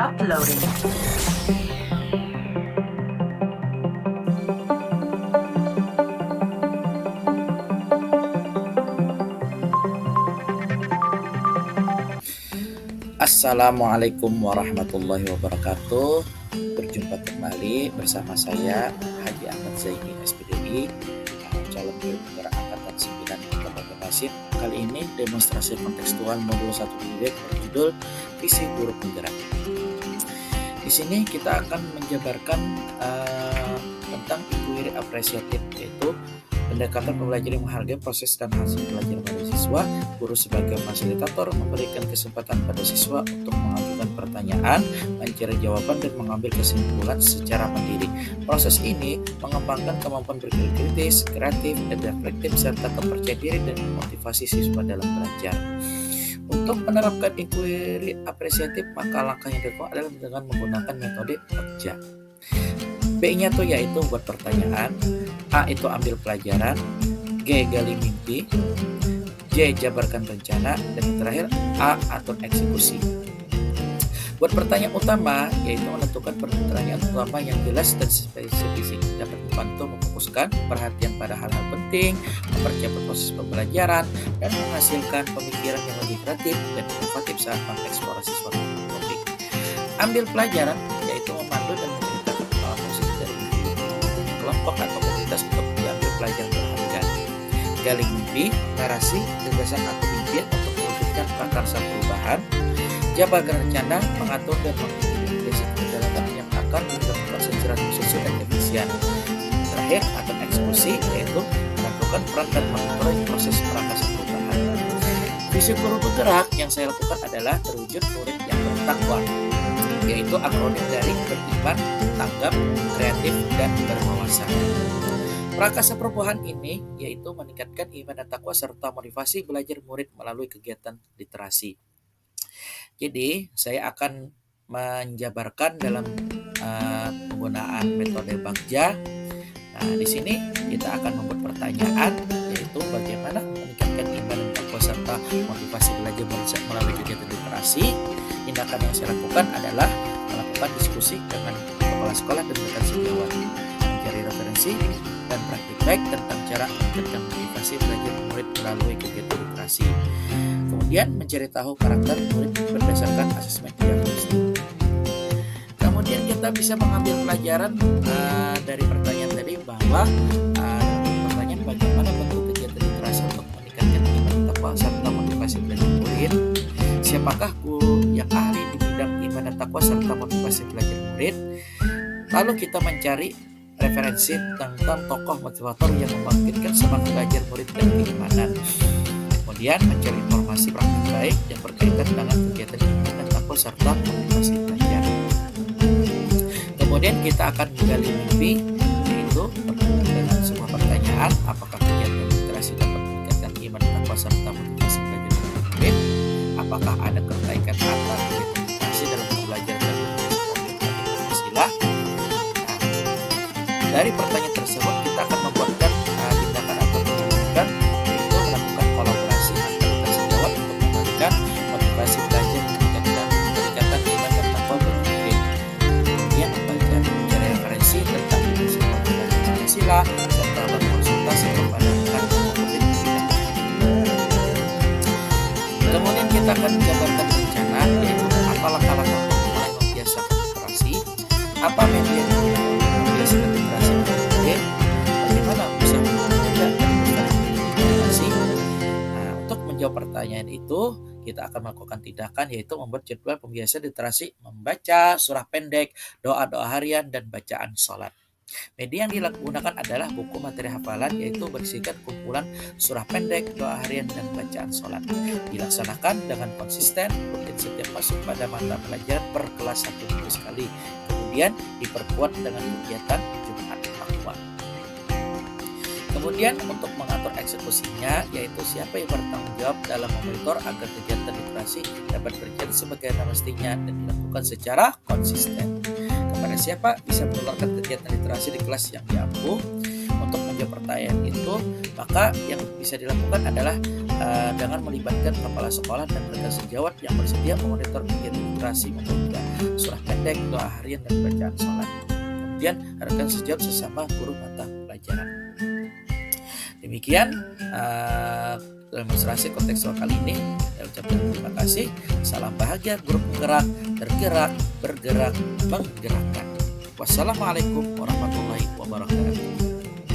Uploading. Assalamualaikum warahmatullahi wabarakatuh. Berjumpa kembali bersama saya Haji Ahmad Zaini SPDI, calon guru penggerak angkatan 9 Kabupaten Tasik. Kali ini demonstrasi kontekstual modul 1 IWK berjudul Visi Guru Penggerak. Di sini kita akan menjabarkan tentang inquiry apresiatif, yaitu pendekatan pembelajaran yang menghargai proses dan hasil pelajaran pada siswa. Guru sebagai fasilitator memberikan kesempatan pada siswa untuk mengajukan pertanyaan, mencari jawaban, dan mengambil kesimpulan secara mandiri. Proses ini mengembangkan kemampuan berpikir kritis, kreatif, dan reflektif, serta kepercayaan diri dan motivasi siswa dalam belajar. Untuk menerapkan inquiry apresiatif, maka langkah yang dilakukan adalah dengan menggunakan metode BAGJA. B-nya tuh yaitu buat pertanyaan, A itu ambil pelajaran, G gali mimpi, J jabarkan rencana, dan yang terakhir A atur eksekusi. Buat pertanyaan utama, yaitu menentukan pertanyaan utama yang jelas dan spesifik, dapat membantu memfokuskan perhatian pada hal-hal penting, mempercepat proses pembelajaran, dan menghasilkan pemikiran yang lebih kreatif dan inovatif saat mengeksplorasi suatu topik. Ambil pelajaran, yaitu memandu dan menceritakan pengalaman positif dari kelompok atau komunitas untuk diambil pelajaran berharga. Gali mimpi, narasi, gagasan atau impian untuk mewujudkan prakarsa perubahan. Jabarkan rencana, mengatur dan mengintegrasi perjalanan yang akan dilakukan secara sesuai dan efisien. Terakhir, atur eksekusi, yaitu menentukan peran dan mengatur proses prakarsa perubahan. Visi guru penggerak yang saya lakukan adalah terwujud murid yang bertakwa, yaitu akronim dari beriman, tanggap, kreatif, dan berwawasan. Prakarsa perubahan ini yaitu meningkatkan iman dan takwa serta motivasi belajar murid melalui kegiatan literasi. Jadi saya akan menjabarkan dalam penggunaan metode BAGJA. Nah, di sini kita akan membuat pertanyaan, yaitu bagaimana meningkatkan iman dan takwa serta motivasi belajar melalui kegiatan literasi. Tindakan yang saya lakukan adalah melakukan diskusi dengan kepala sekolah dan rekan sejawat, mencari referensi dan praktik baik tentang cara meningkatkan motivasi belajar murid melalui kegiatan literasi. Kemudian mencari tahu karakter murid berdasarkan asesmen diagnostik. Kemudian kita bisa mengambil pelajaran dari pertanyaan tadi, bahwa pertanyaan bagaimana bentuk kegiatan literasi untuk meningkatkan iman dan takwa serta motivasi belajar murid. Siapakah guru yang ahli di bidang iman dan takwa serta motivasi belajar murid? Lalu kita mencari referensi tentang tokoh motivator yang membangkitkan semangat belajar murid dan keimanan. Kemudian mencari informasi praktik baik yang berkaitan dengan kegiatan iman dan takwa serta motivasi belajar. Kemudian kita akan menggali mimpi, yaitu dengan sebuah pertanyaan, apakah kegiatan literasi dapat meningkatkan iman dan takwa serta motivasi belajar murid? Apakah ada keterkaitan antara kegiatan literasi dalam pembelajaran dan istilah? Dari pertanyaan tersebut kita akan membuatkan tindakan atau pendidikan, yaitu melakukan kolaborasi antar rekan sejawat untuk memberikan motivasi belajar meningkatkan iman dan takwa bagi murid. Kemudian membaca mencari referensi tentang Pancasila serta berkonsultasi kepada rekan kompeten di bidang. Kemudian kita akan menjabarkan rencana, yaitu apa langkah-langkah untuk mulai membiasakan literasi, apa media yang membiasakan literasi, bagaimana bisa menjaga literasi. Nah, untuk menjawab pertanyaan itu, kita akan melakukan tindakan, yaitu membuat jadwal pembiasaan literasi, membaca surah pendek, doa-doa harian, dan bacaan sholat. Media yang digunakan adalah buku materi hafalan, yaitu berisikan kumpulan surah pendek, doa harian, dan bacaan sholat. Dilaksanakan dengan konsisten, rutin setiap masuk pada mata pelajaran per kelas 1 minggu sekali. Kemudian diperkuat dengan kegiatan Jumat Takwa. Kemudian untuk mengatur eksekusinya, yaitu siapa yang bertanggung jawab dalam memonitor agar kegiatan literasi dapat berjalan sebagaimana mestinya dan dilakukan secara konsisten. Kepada siapa bisa menularkan kegiatan literasi di kelas yang diampu? Untuk menjawab pertanyaan itu, maka yang bisa dilakukan adalah dengan melibatkan kepala sekolah dan rekan sejawat yang bersedia memonitor kegiatan literasi, membaca surah pendek, doa harian, dan bacaan salat. Kemudian rekan sejawat sesama guru mata pelajaran. Demikian demonstrasi kontekstual kali ini. Saya ucapkan terima kasih. Salam bahagia grup penggerak, tergerak, bergerak, menggerakkan. Wassalamualaikum warahmatullahi wabarakatuh.